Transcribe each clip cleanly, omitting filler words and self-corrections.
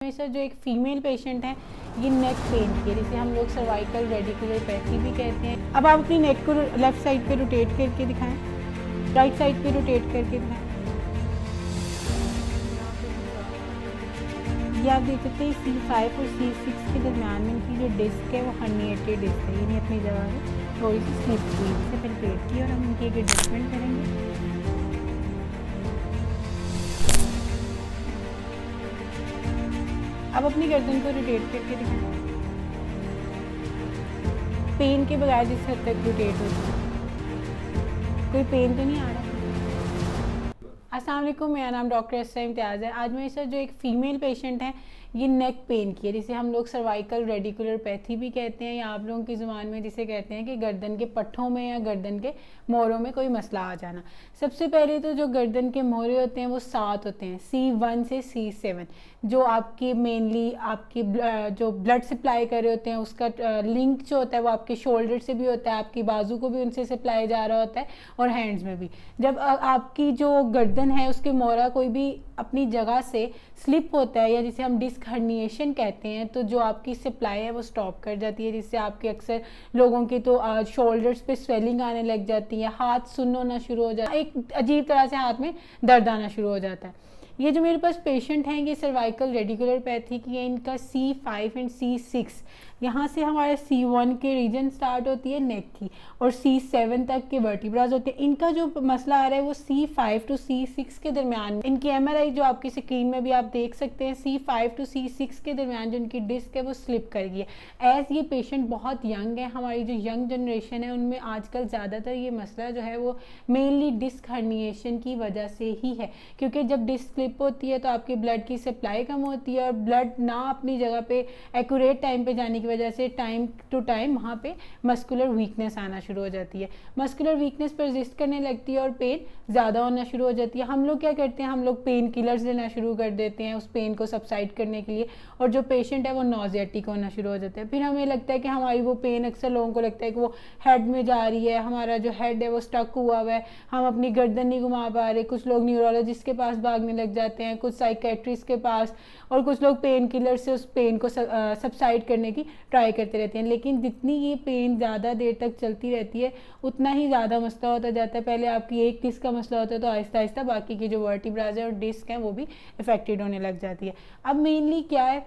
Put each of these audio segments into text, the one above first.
में सर जो एक फ़ीमेल पेशेंट है, ये नेक पेन की है, जिसे हम लोग सर्वाइकल रेडिकुलोपैथी भी कहते हैं। अब आप अपनी नेक को लेफ़्ट साइड पे रोटेट करके दिखाएं, राइट साइड पे रोटेट करके दिखाएं। ये आप देख सकते हैं C5 और C6 के दरमियान में इनकी जो डिस्क है वो हर्निएटेड डिस्क है, यानी अपनी जगह है थोड़ी सी स्लिप हुई, जिसे फिर पेट की और हम इनकी एक एडजस्टमेंट करेंगे। अब अपनी गर्दन को रोटेट करके दिखाएं, पेन के बगैर जिस हद तक रोटेट होती है। कोई पेन तो नहीं आ रहा? अस्सलाम वालेकुम, मेरा नाम डॉक्टर एस इम्तियाज़ है। आज मेरे साथ जो एक फ़ीमेल पेशेंट है, ये नेक पेन की है, जिसे हम लोग सर्वाइकल रेडिकुलोपैथी भी कहते हैं, या आप लोगों की ज़ुबान में जिसे कहते हैं कि गर्दन के पट्ठों में या गर्दन के मोहरों में कोई मसला आ जाना। सबसे पहले तो जो गर्दन के मोहरे होते हैं वो 7 होते हैं, C1 से C7, जो आपकी मेनली आपकी जो ब्लड सप्लाई कर रहे होते हैं उसका लिंक जो होता है वो आपके शोल्डर से भी होता है, आपकी बाजू को भी उनसे सप्लाई जा रहा होता है और हैंड्स में भी। जब आपकी जो गर्दन है उसके मोहरा कोई भी अपनी जगह से स्लिप होता है, या जिसे हम डिस्क हर्निएशन कहते हैं, तो जो आपकी सप्लाई है वो स्टॉप कर जाती है, जिससे आपके अक्सर लोगों की तो शोल्डर्स पे स्वेलिंग आने लग जाती है, हाथ सुन्न होना शुरू हो जाता है, एक अजीब तरह से हाथ में दर्द आना शुरू हो जाता है। ये जो मेरे पास पेशेंट हैं ये सर्वाइकल रेडिकुलोपैथी की है, इनका C5 एंड C6, यहाँ से हमारे C1 के रीजन स्टार्ट होती है नेक की, और C7 तक के वर्टिब्राज होते हैं। इनका जो मसला आ रहा है वो C5 टू C6 के दरमियान में। इनकी MRI जो आपकी स्क्रीन में भी आप देख सकते हैं, C5 टू C6 के दरमियान जो इनकी डिस्क है वो स्लिप कर गई है। एज ये पेशेंट बहुत यंग है, हमारी जो यंग जनरेशन है उनमें आजकल ज़्यादातर ये मसला जो है वो मेनली डिस्क हर्निएशन की वजह से ही है, क्योंकि जब डिस्क स्लिप होती है तो आपकी ब्लड की सप्लाई कम होती है, और ब्लड ना अपनी जगह पे एक्यूरेट टाइम पे जाने की वजह से टाइम टू टाइम वहाँ पे मस्कुलर वीकनेस आना शुरू हो जाती है। मस्कुलर वीकनेस परसिस्ट करने लगती है और पेन ज़्यादा होना शुरू हो जाती है। हम लोग क्या करते हैं, हम लोग पेन किलर्स लेना शुरू कर देते हैं उस पेन को सबसाइड करने के लिए, और जो पेशेंट है वो नॉजियाटिक होना शुरू हो जाता है। फिर हमें लगता है कि हमारी वो पेन, अक्सर लोगों को लगता है कि वो हेड में जा रही है, हमारा जो हेड है वो स्टक हुआ हुआ है, हम अपनी गर्दन नहीं घुमा पा रहे। कुछ लोग न्यूरोलॉजिस्ट के पास भागने लग जाते हैं, कुछ साइकेट्रिस्ट के पास, और कुछ लोग पेन किलर से उस पेन को सबसाइड करने की ट्राई करते रहते हैं। लेकिन जितनी ये पेन ज़्यादा देर तक चलती रहती है उतना ही ज़्यादा मसला होता जाता है। पहले आपकी एक डिस्क का मसला होता है तो आहिस्ता आहिस्ता बाकी की जो वर्टिब्राज है और डिस्क हैं वो भी इफेक्टेड होने लग जाती है। अब मेनली क्या है,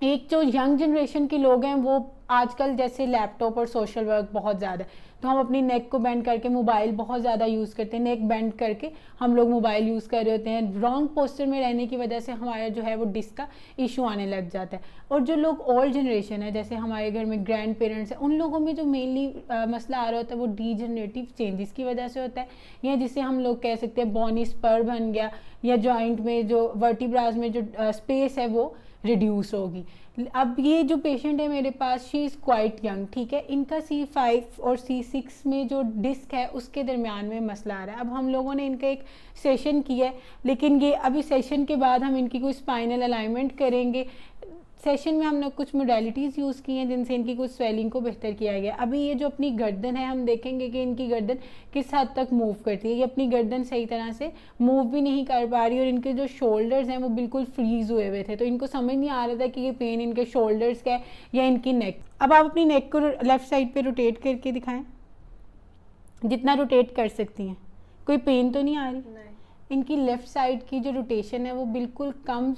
एक जो यंग जनरेशन के लोग हैं वो आजकल जैसे लैपटॉप और सोशल वर्क बहुत ज़्यादा है, तो हम अपनी नेक को बेंड करके मोबाइल बहुत ज़्यादा यूज़ करते हैं। नेक बेंड करके हम लोग मोबाइल यूज़ कर रहे होते हैं, रॉन्ग पोस्चर में रहने की वजह से हमारा जो है वो डिस्क का इशू आने लग जाता है। और जो लोग ओल्ड जनरेशन है, जैसे हमारे घर में ग्रैंड पेरेंट्स हैं, उन लोगों में जो मेनली मसला आ रहा होता है वो डीजनरेटिव चेंजेस की वजह से होता है, या जिसे हम लोग कह सकते हैं बॉनी स्पर बन गया, या जॉइंट में जो वर्टिब्राज में जो स्पेस है वो रिड्यूस होगी। अब ये जो पेशेंट है मेरे पास, शी इज़ क्वाइट यंग, ठीक है, इनका C5 और C6 में जो डिस्क है उसके दरमियान में मसला आ रहा है। अब हम लोगों ने इनका एक सेशन किया है, लेकिन ये अभी सेशन के बाद हम इनकी कोई स्पाइनल अलाइनमेंट करेंगे। सेशन में हमने कुछ मोडेलिटीज़ यूज़ की हैं जिनसे इनकी कुछ स्वेलिंग को बेहतर किया गया। अभी ये जो अपनी गर्दन है, हम देखेंगे कि इनकी गर्दन किस हद तक मूव करती है। ये अपनी गर्दन सही तरह से मूव भी नहीं कर पा रही, और इनके जो शोल्डर्स हैं वो बिल्कुल फ्रीज हुए हुए थे, तो इनको समझ नहीं आ रहा था कि ये पेन इनके शोल्डर्स का है या इनकी नेक। अब आप अपनी नेक को लेफ़्ट साइड पर रोटेट करके दिखाएँ, जितना रोटेट कर सकती हैं। कोई पेन तो नहीं आ रही? इनकी लेफ़्ट साइड की जो रोटेशन है वो बिल्कुल कम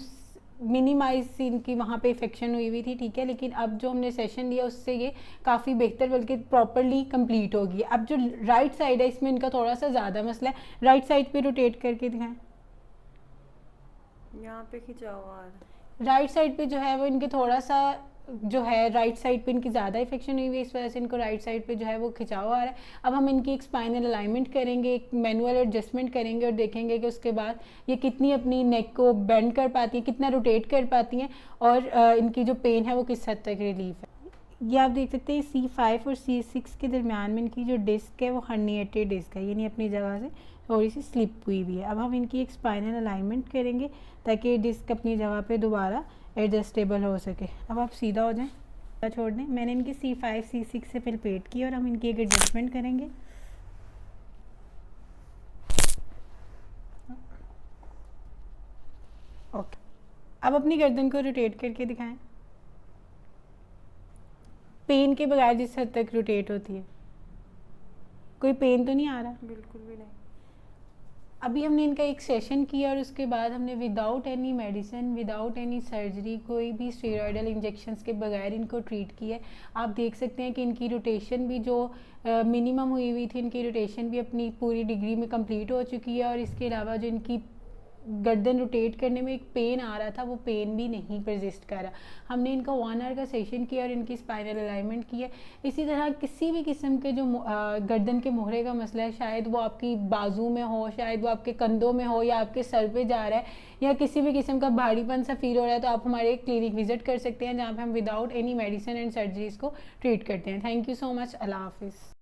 मिनिमाइज इनकी वहाँ पे इफेक्शन हुई थी, ठीक है, लेकिन अब जो हमने सेशन लिया उससे ये काफ़ी बेहतर बल्कि प्रॉपरली कंप्लीट होगी। अब जो राइट साइड है इसमें इनका थोड़ा सा ज़्यादा मसला है, राइट साइड पे रोटेट करके दिखाएं, यहाँ पे खिंचाव आ रहा है। राइट साइड पे जो है वो इनके थोड़ा सा जो है राइट साइड पे इनकी ज़्यादा इफेक्शन हुई है, इस वजह से इनको राइट साइड पे जो है वो खिंचाव आ रहा है। अब हम इनकी एक स्पाइनल अलाइनमेंट करेंगे, एक मैनुअल एडजस्टमेंट करेंगे, और देखेंगे कि उसके बाद ये कितनी अपनी नेक को बेंड कर पाती हैं, कितना रोटेट कर पाती हैं, और इनकी जो पेन है वो किस हद तक रिलीफ है। ये आप देख सकते हैं C5 और C6 के दरमियान में इनकी जो डिस्क है वो हर्निएटेड डिस्क है, यानी अपनी जगह से थोड़ी सी स्लिप हुई भी है। अब हम इनकी एक स्पाइनल अलाइनमेंट करेंगे ताकि डिस्क अपनी जगह पे दोबारा एडजस्टेबल हो सके। अब आप सीधा हो जाएं, छोड़ दें। मैंने इनकी C5 C6 से फिर पेट की, और हम इनकी एक एडजस्टमेंट करेंगे। ओके, अब अपनी गर्दन को रोटेट करके दिखाएं, पेन के बगैर जिस हद तक रोटेट होती है। कोई पेन तो नहीं आ रहा? बिल्कुल भी नहीं। अभी हमने इनका एक सेशन किया और उसके बाद हमने without any medicine, without any surgery, कोई भी स्टेरॉयडल इंजेक्शंस के बगैर इनको ट्रीट किया है। आप देख सकते हैं कि इनकी रोटेशन भी जो मिनिमम हुई थी, इनकी रोटेशन भी अपनी पूरी डिग्री में कंप्लीट हो चुकी है। और इसके अलावा जो इनकी गर्दन रोटेट करने में एक पेन आ रहा था, वो पेन भी नहीं परसिस्ट कर रहा। हमने इनका 1 आवर का सेशन किया और इनकी स्पाइनल अलाइनमेंट किया। इसी तरह किसी भी किस्म के जो गर्दन के मोहरे का मसला है, शायद वो आपकी बाजू में हो, शायद वो आपके कंधों में हो, या आपके सर पे जा रहा है, या किसी भी किस्म का भारीपन सा फील हो रहा है, तो आप हमारे क्लिनिक विजिट कर सकते हैं, जहाँ पे हम without any medicine and surgeries को ट्रीट करते हैं। Thank you so much. अल्लाह हाफिज़।